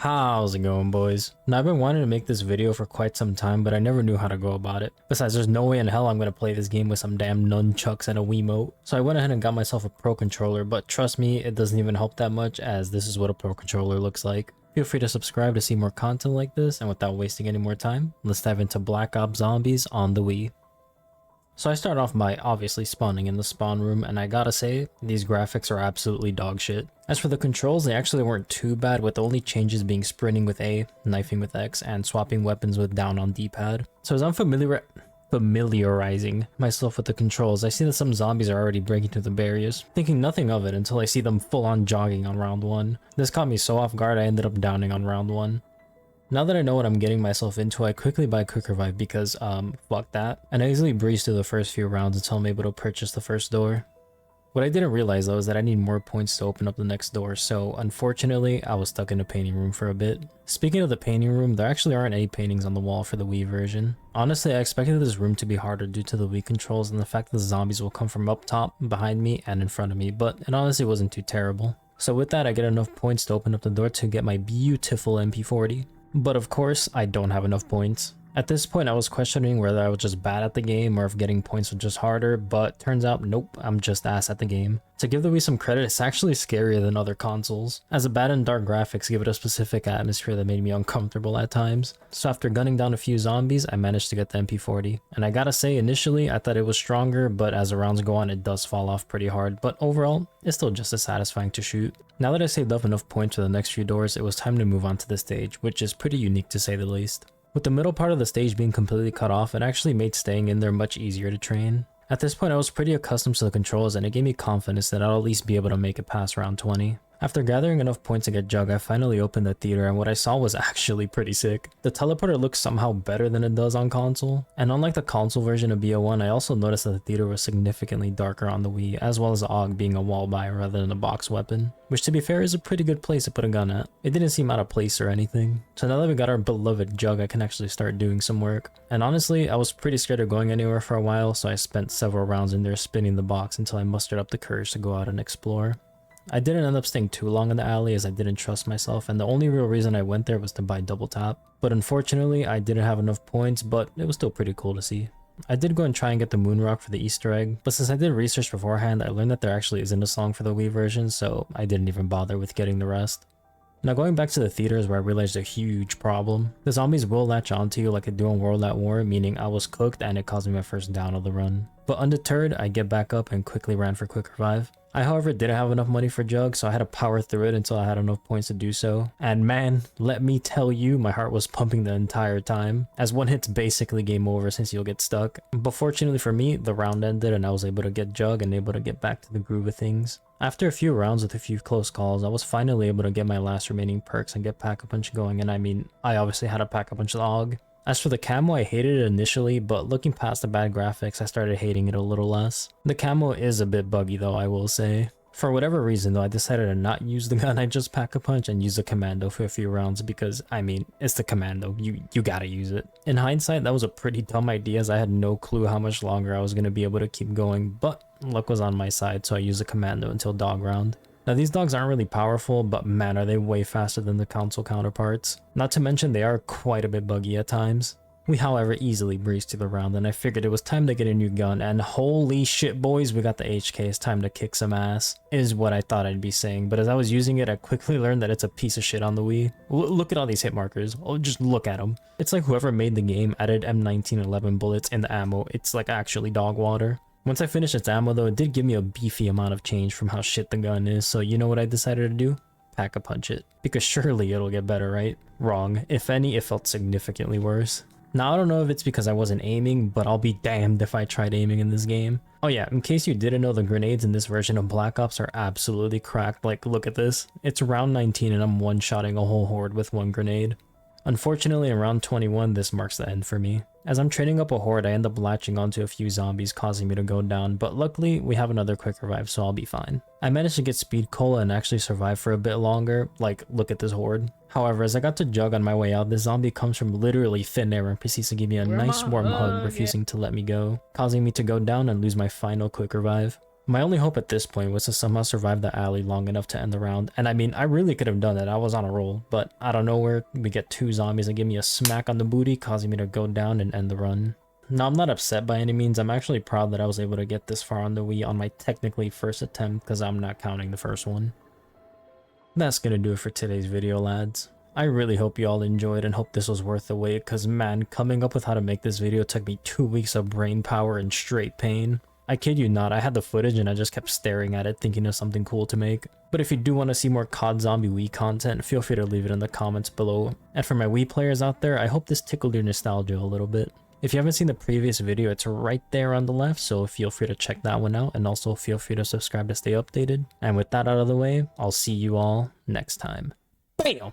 How's it going, boys? Now, I've been wanting to make this video for quite some time, but I never knew how to go about it. Besides, there's no way in hell I'm gonna play this game with some damn nunchucks and a Wiimote. So I went ahead and got myself a Pro Controller, but trust me, it doesn't even help that much, as this is what a Pro Controller looks like. Feel free to subscribe to see more content like this, and without wasting any more time, let's dive into Black Ops Zombies on the Wii. So I start off by obviously spawning in the spawn room, and I gotta say, these graphics are absolutely dog shit. As for the controls, they actually weren't too bad, with the only changes being sprinting with A, knifing with X, and swapping weapons with down on D-pad. So as I'm familiarizing myself with the controls, I see that some zombies are already breaking through the barriers, thinking nothing of it until I see them full on jogging on round 1. This caught me so off guard I ended up downing on round 1. Now that I know what I'm getting myself into, I quickly buy Quick Revive because, fuck that. And I easily breeze through the first few rounds until I'm able to purchase the first door. What I didn't realize though is that I need more points to open up the next door, so unfortunately, I was stuck in the painting room for a bit. Speaking of the painting room, there actually aren't any paintings on the wall for the Wii version. Honestly, I expected this room to be harder due to the Wii controls and the fact that the zombies will come from up top, behind me, and in front of me, but it honestly wasn't too terrible. So with that, I get enough points to open up the door to get my beautiful MP40. But of course, I don't have enough points. At this point, I was questioning whether I was just bad at the game or if getting points was just harder, but turns out, nope, I'm just ass at the game. To give the Wii some credit, it's actually scarier than other consoles, as the bad and dark graphics give it a specific atmosphere that made me uncomfortable at times. So after gunning down a few zombies, I managed to get the MP40. And I gotta say, initially, I thought it was stronger, but as the rounds go on, it does fall off pretty hard, but overall, it's still just as satisfying to shoot. Now that I saved up enough points for the next few doors, it was time to move on to the stage, which is pretty unique to say the least. With the middle part of the stage being completely cut off, it actually made staying in there much easier to train. At this point, I was pretty accustomed to the controls, and it gave me confidence that I'll at least be able to make it past round 20. After gathering enough points to get Jug, I finally opened the theater, and what I saw was actually pretty sick. The teleporter looks somehow better than it does on console, and unlike the console version of BO1, I also noticed that the theater was significantly darker on the Wii, as well as the AUG being a wall buy rather than a box weapon, which to be fair is a pretty good place to put a gun at. It didn't seem out of place or anything. So now that we got our beloved Jug, I can actually start doing some work. And honestly, I was pretty scared of going anywhere for a while, so I spent several rounds in there spinning the box until I mustered up the courage to go out and explore. I didn't end up staying too long in the alley as I didn't trust myself, and the only real reason I went there was to buy double tap. But unfortunately, I didn't have enough points, but it was still pretty cool to see. I did go and try and get the moon rock for the Easter egg, but since I did research beforehand, I learned that there actually isn't a song for the Wii version, so I didn't even bother with getting the rest. Now going back to the theaters where I realized a huge problem. The zombies will latch onto you like they do in World at War, meaning I was cooked and it caused me my first down of the run. But undeterred, I get back up and quickly ran for Quick Revive. I however didn't have enough money for Jug, so I had to power through it until I had enough points to do so. And man, let me tell you, my heart was pumping the entire time, as one hit's basically game over since you'll get stuck. But fortunately for me, the round ended and I was able to get Jug and able to get back to the groove of things. After a few rounds with a few close calls, I was finally able to get my last remaining perks and get Pack-a-Punch going, and I mean, I obviously had a Pack-a-Punch AUG. As for the camo, I hated it initially, but looking past the bad graphics, I started hating it a little less. The camo is a bit buggy though, I will say. For whatever reason though, I decided to not use the gun I just Pack-a-Punch and use the Commando for a few rounds because, I mean, it's the Commando, you gotta use it. In hindsight, that was a pretty dumb idea as I had no clue how much longer I was gonna be able to keep going, but luck was on my side, so I used the Commando until dog round. Now these dogs aren't really powerful, but man are they way faster than the console counterparts. Not to mention they are quite a bit buggy at times. We however easily breezed through the round and I figured it was time to get a new gun, and holy shit boys, we got the HK, it's time to kick some ass, is what I thought I'd be saying, but as I was using it I quickly learned that it's a piece of shit on the Wii. Look at all these hit markers, oh just look at them. It's like whoever made the game added M1911 bullets in the ammo, it's like actually dog water. Once I finished its ammo though, it did give me a beefy amount of change from how shit the gun is, so you know what I decided to do? Pack-a-Punch it. Because surely it'll get better, right? Wrong. If any, it felt significantly worse. Now I don't know if it's because I wasn't aiming, but I'll be damned if I tried aiming in this game. Oh yeah, in case you didn't know, the grenades in this version of Black Ops are absolutely cracked. Like, look at this. It's round 19 and I'm one-shotting a whole horde with one grenade. Unfortunately, in round 21, this marks the end for me. As I'm training up a horde, I end up latching onto a few zombies, causing me to go down, but luckily, we have another Quick Revive, so I'll be fine. I managed to get Speed Cola and actually survive for a bit longer, like, look at this horde. However, as I got to Jug on my way out, this zombie comes from literally thin air and proceeds to give me a nice warm hug, refusing to let me go, causing me to go down and lose my final Quick Revive. My only hope at this point was to somehow survive the alley long enough to end the round, and I mean, I really could have done it, I was on a roll, but out of nowhere, we get 2 zombies and give me a smack on the booty, causing me to go down and end the run. Now, I'm not upset by any means, I'm actually proud that I was able to get this far on the Wii on my technically first attempt, because I'm not counting the first one. That's gonna do it for today's video, lads. I really hope you all enjoyed and hope this was worth the wait, because man, coming up with how to make this video took me 2 weeks of brain power and straight pain. I kid you not, I had the footage and I just kept staring at it thinking of something cool to make. But if you do want to see more COD Zombie Wii content, feel free to leave it in the comments below. And for my Wii players out there, I hope this tickled your nostalgia a little bit. If you haven't seen the previous video, it's right there on the left, so feel free to check that one out, and also feel free to subscribe to stay updated. And with that out of the way, I'll see you all next time. BAM!